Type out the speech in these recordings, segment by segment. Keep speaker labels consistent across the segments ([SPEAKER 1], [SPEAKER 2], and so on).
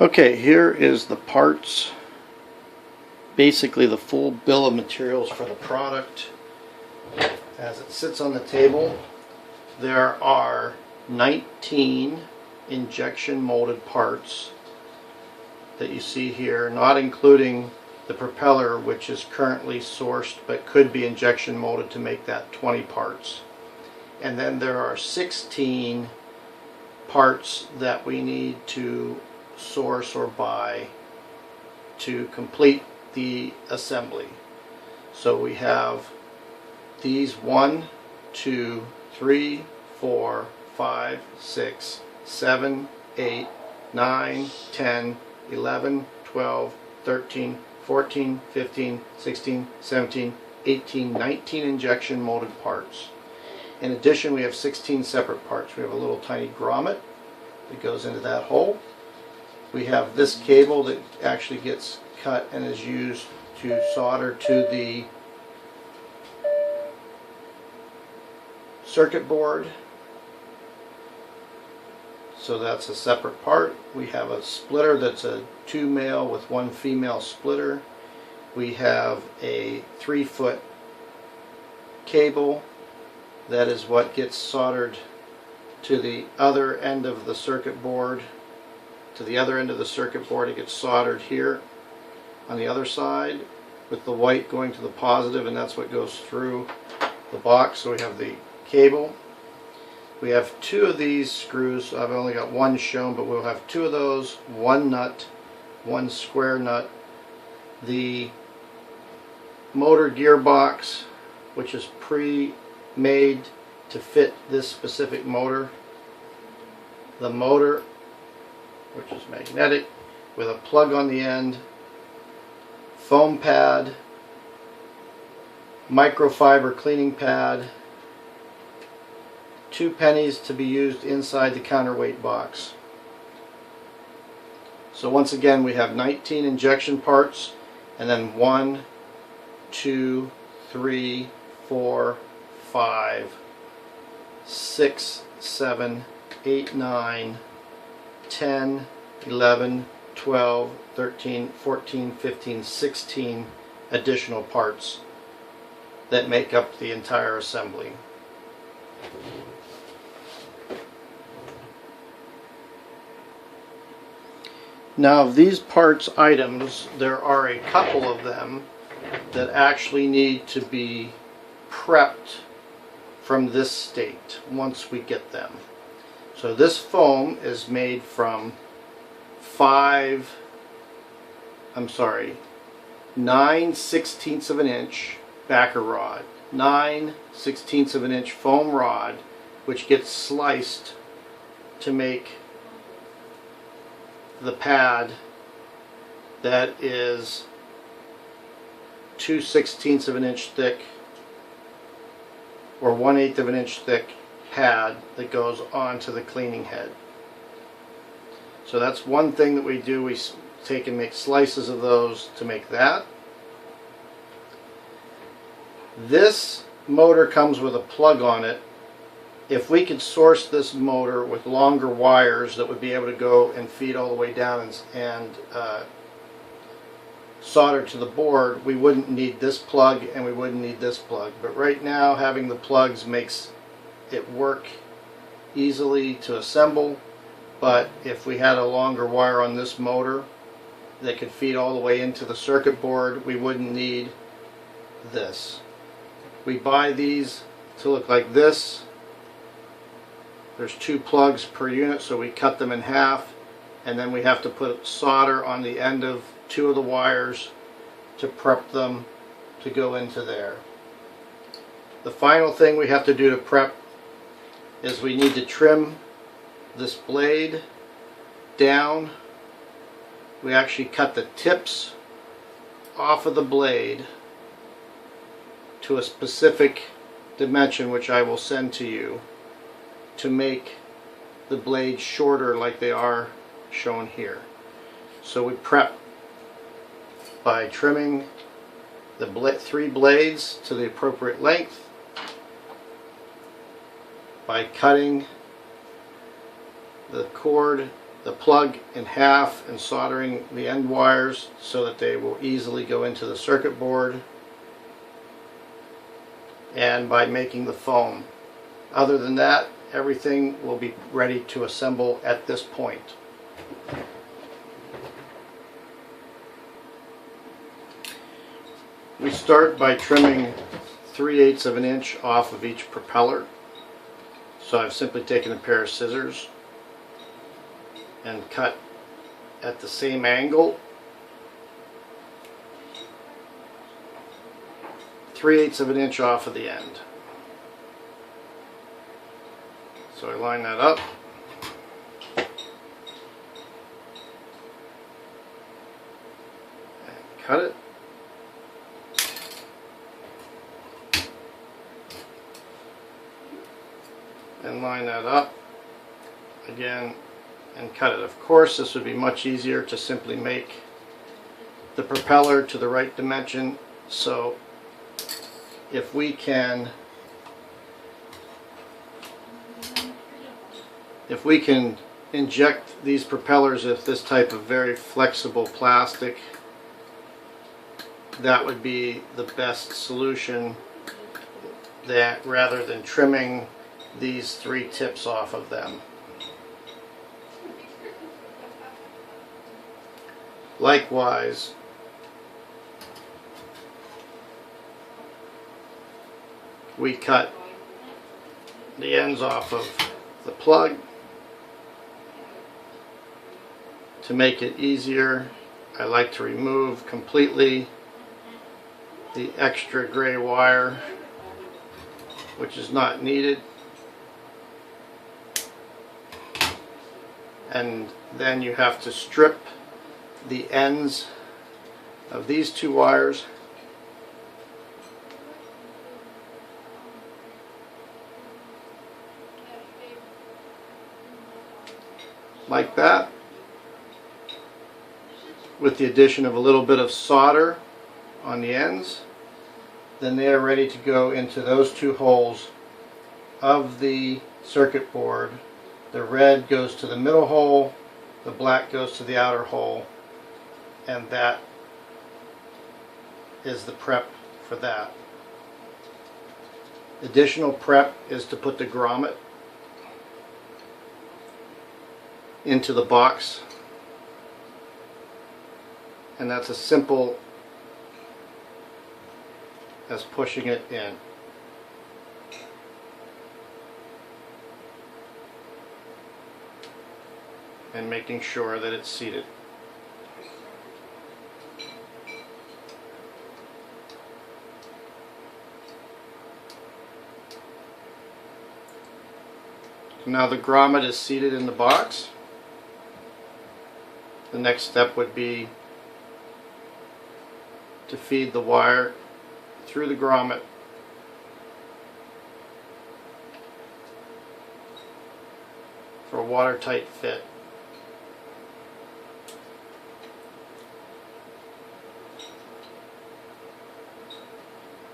[SPEAKER 1] Okay, here is the parts, basically the full bill of materials for the product. As it sits on the table, there are 19 injection molded parts that you see here, not including the propeller, which is currently sourced but could be injection molded to make that 20 parts. And then there are 16 parts that we need to source or buy to complete the assembly. So we have these 1, 2, 3, 4, 5, 6, 7, 8, 9, 10, 11, 12, 13, 14, 15, 16, 17, 18, 19 injection molded parts. In addition, we have 16 separate parts. We have a little tiny grommet that goes into that hole. We have this cable that actually gets cut and is used to solder to the circuit board. So that's a separate part. We have a splitter that's a 2 male with 1 female splitter. We have a 3-foot cable. That is what gets soldered to the other end of the circuit board. To the other end of the circuit board, it gets soldered here on the other side with the white going to the positive, and that's what goes through the box. So we have the cable. We have 2 of these screws. I've only got 1 shown, but we'll have 2 of those, 1 nut, 1 square nut. The motor gearbox, which is pre-made to fit this specific motor. The motor, which is magnetic, with a plug on the end, foam pad, microfiber cleaning pad, 2 pennies to be used inside the counterweight box. So once again, we have 19 injection parts, and then 1, 2, 3, 4, 5, 6, 7, 8, 9, 10, 11, 12, 13, 14, 15, 16 additional parts that make up the entire assembly. Now, of these parts items, there are a couple of them that actually need to be prepped from this state once we get them. So this foam is made from 9/16 of an inch backer rod, 9/16 of an inch foam rod, which gets sliced to make the pad that is 2/16 of an inch thick, or 1/8 of an inch thick pad that goes onto the cleaning head. So that's one thing that we do. We take and make slices of those to make that. This motor comes with a plug on it. If we could source this motor with longer wires that would be able to go and feed all the way down and solder to the board, we wouldn't need this plug and we wouldn't need this plug. But right now, having the plugs makes it work easily to assemble. But if we had a longer wire on this motor that could feed all the way into the circuit board, we wouldn't need this. We buy these to look like this. There's 2 plugs per unit, so we cut them in half, and then we have to put solder on the end of 2 of the wires to prep them to go into there. The final thing we have to do to prep is we need to trim this blade down. We actually cut the tips off of the blade to a specific dimension, which I will send to you, to make the blades shorter like they are shown here. So we prep by trimming the 3 blades to the appropriate length, by cutting the cord the plug in half and soldering the end wires so that they will easily go into the circuit board, and by making the foam. Other than that, everything will be ready to assemble at this point. We start by trimming 3/8 of an inch off of each propeller. So I've simply taken a pair of scissors and cut at the same angle 3/8 of an inch off of the end. So I line that up. And cut it. And line that up again and cut it. Of course, this would be much easier to simply make the propeller to the right dimension. So if we can inject these propellers with this type of very flexible plastic, that would be the best solution, that rather than trimming these 3 tips off of them. Likewise, we cut the ends off of the plug. To make it easier, I like to remove completely the extra gray wire, which is not needed. And then you have to strip the ends of these 2 wires like that, with the addition of a little bit of solder on the ends. Then they are ready to go into those 2 holes of the circuit board. The red goes to the middle hole, the black goes to the outer hole, and that is the prep for that. Additional prep is to put the grommet into the box, and that's as simple as pushing it in. And making sure that it's seated. Now the grommet is seated in the box. The next step would be to feed the wire through the grommet for a watertight fit.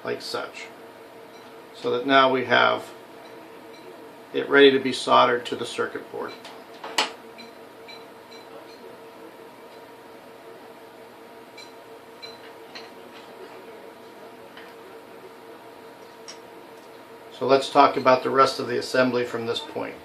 [SPEAKER 1] Like such. So that now we have it ready to be soldered to the circuit board. So let's talk about the rest of the assembly from this point.